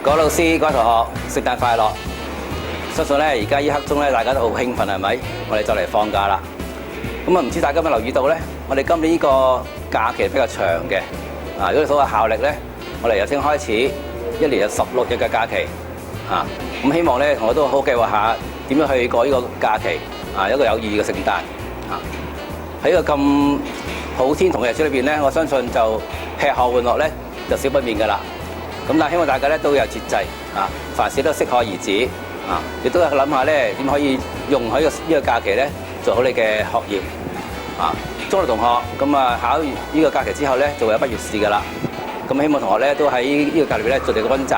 各位老師、各位同學，聖誕快樂！相信咧，而家呢刻鐘咧，大家都好興奮，係咪？我哋就嚟放假啦。咁啊，唔知大家有冇留意到咧？我哋今年呢個假期比較長嘅。如果你數下效力咧，我哋由聽開始，一年有16日嘅假期。咁希望咧，我都好計劃下點樣去過呢個假期。一個有意義嘅聖誕。喺個咁好天同嘅日子裏邊咧，我相信就吃喝玩樂咧就少不免㗎啦。咁但係希望大家咧都有節制，凡事都適可而止，亦都諗下咧點可以用喺呢個假期咧做好你嘅學業。中六同學咁考完呢個假期之後咧就會有畢業試㗎啦。咁希望同學咧都喺呢個假期咧做定個溫習，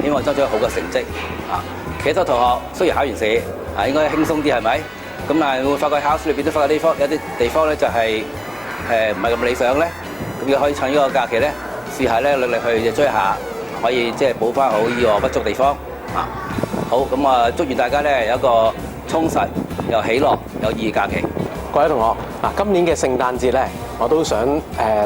希望爭取好嘅成績。其他同學雖然考完試應該輕鬆啲係咪？咁但係會發覺考試裏邊都發覺有啲地方咧就係唔係咁理想咧，咁亦可以趁呢個假期咧試下咧努力去追下，可以即係補翻好呢個不足地方。好，咁祝願大家咧有一個充實又喜樂有意義假期。各位同學，今年嘅聖誕節咧，我都想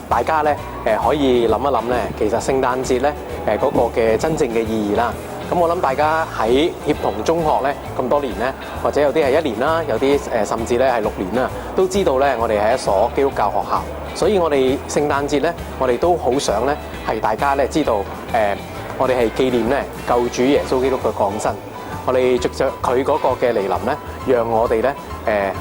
大家咧可以諗一諗咧，其實聖誕節咧嗰個嘅真正嘅意義啦。咁我諗大家喺協同中學咧咁多年咧，或者有啲係1年啦，有啲甚至咧係6年啦，都知道咧我哋係一所基督教學校，所以我哋聖誕節咧，我哋都好想咧係大家咧知道我哋係紀念咧救主耶穌基督嘅降生。我哋藉着佢嗰個嘅嚟臨咧，讓我哋咧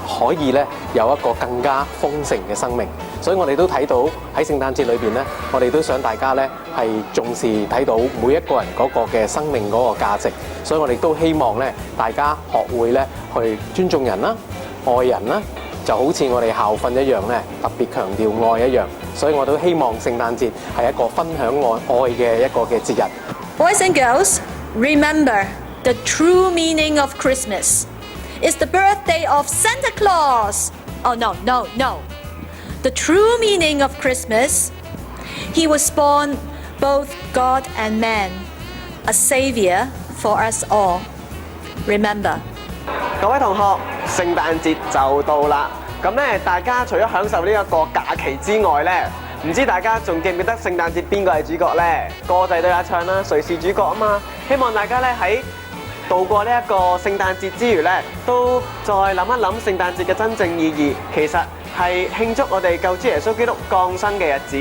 可以咧有一個更加豐盛嘅生命。所以我哋都睇到喺聖誕節裏邊咧，我哋都想大家咧係重視睇到每一個人嗰個嘅生命嗰個價值。所以我哋都希望咧大家學會咧去尊重人啦、愛人啦，就好似我哋校訓一樣咧，特別強調愛一樣。所以我都希望聖誕節係一個分享愛嘅一個嘅節日。Boys and girls, remember.The true meaning of Christmas is the birthday of Santa Claus. Oh, no. The true meaning of Christmas, he was born both God and man, a savior for us all. Remember. 各位同學，聖誕節就到啦。咁咧，大家除咗享受呢一個假期之外咧，唔知大家仲記唔記得聖誕節邊個係主角咧？歌仔都有唱啦，誰是主角啊嘛？希望大家咧喺度過呢一個聖誕節之餘咧，都再諗一諗聖誕節嘅真正意義，其實係慶祝我哋救主耶穌基督降生嘅日子。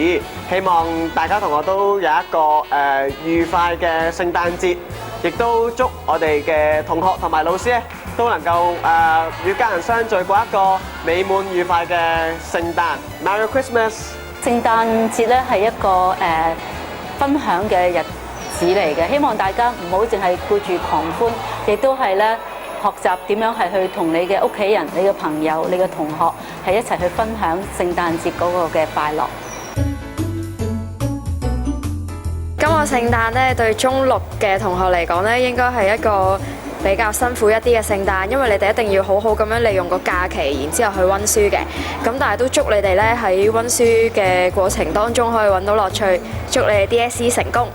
希望大家同學都有一個愉快嘅聖誕節，亦都祝我哋嘅同學同埋老師咧都能夠與家人相聚過一個美滿愉快嘅聖誕。Merry Christmas！ 聖誕節咧係一個分享嘅日子嚟嘅，希望大家唔好淨係顧住狂歡，亦都係咧學習點樣係去同你嘅屋企人、你嘅朋友、你嘅同學係一齊去分享聖誕節嗰個嘅快樂。今個聖誕咧對中6嘅同學嚟講咧，應該係一個比較辛苦一啲嘅聖誕，因為你哋一定要好好咁樣利用個假期，然之後去溫書嘅。咁但係都祝你哋咧喺溫書嘅過程當中可以揾到樂趣，祝你哋 DSE 成功。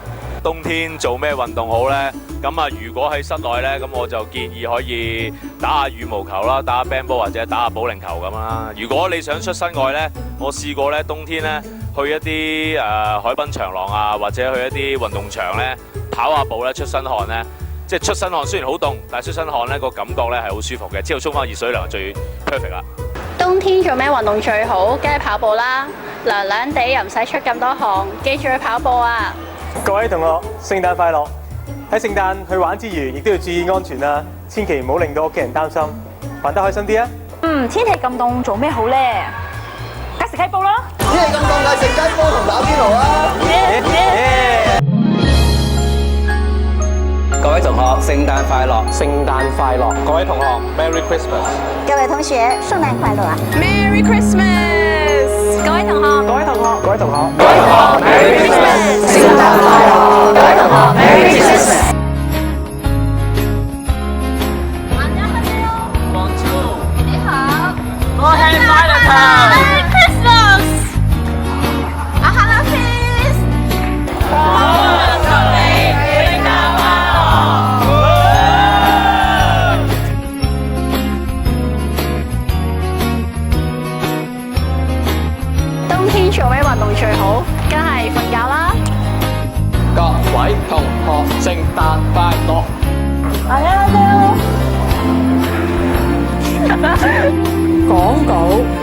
冬天做咩運動好呢？咁如果喺室內呢，咁我就建議可以打下羽毛球啦，打下乒乓波或者打下保齡球咁啦。如果你想出室外呢，我試過呢冬天呢去一啲海濱長廊啊，或者去一啲運動場呢跑下步呢，出身汗呢。即係出身汗雖然好凍，但係出身汗呢個感覺呢係好舒服嘅。之後沖翻熱水涼最 perfect 啦。冬天做咩運動最好？梗係跑步啦，涼涼地又唔使出咁多汗，記住去跑步啊！各位同學，聖誕快樂！喺聖誕去玩之餘，亦都要注意安全啊！千祈唔好令到屋企人擔心，玩得開心啲啊！天氣咁凍，做咩好咧？梗係食雞煲啦！天氣咁凍，梗係食雞煲同打邊爐啦！各位同學，聖誕快樂！聖誕快樂！各位同學 ，Merry Christmas！ 各位同學，聖誕快樂啊 Merry Christmas！ 各位同學，各位同學，各位同學，各位同學 ，Merry Christmas！ 聖誕快樂！各位同學 ，Merry Christmas！ One two， 你好，我係快樂球。Merry Christmas！ Hello Kids！ 祝你聖誕快樂！冬天做咩運動最好？梗係瞓覺啦！各各位同學，聖誕快樂！廣告。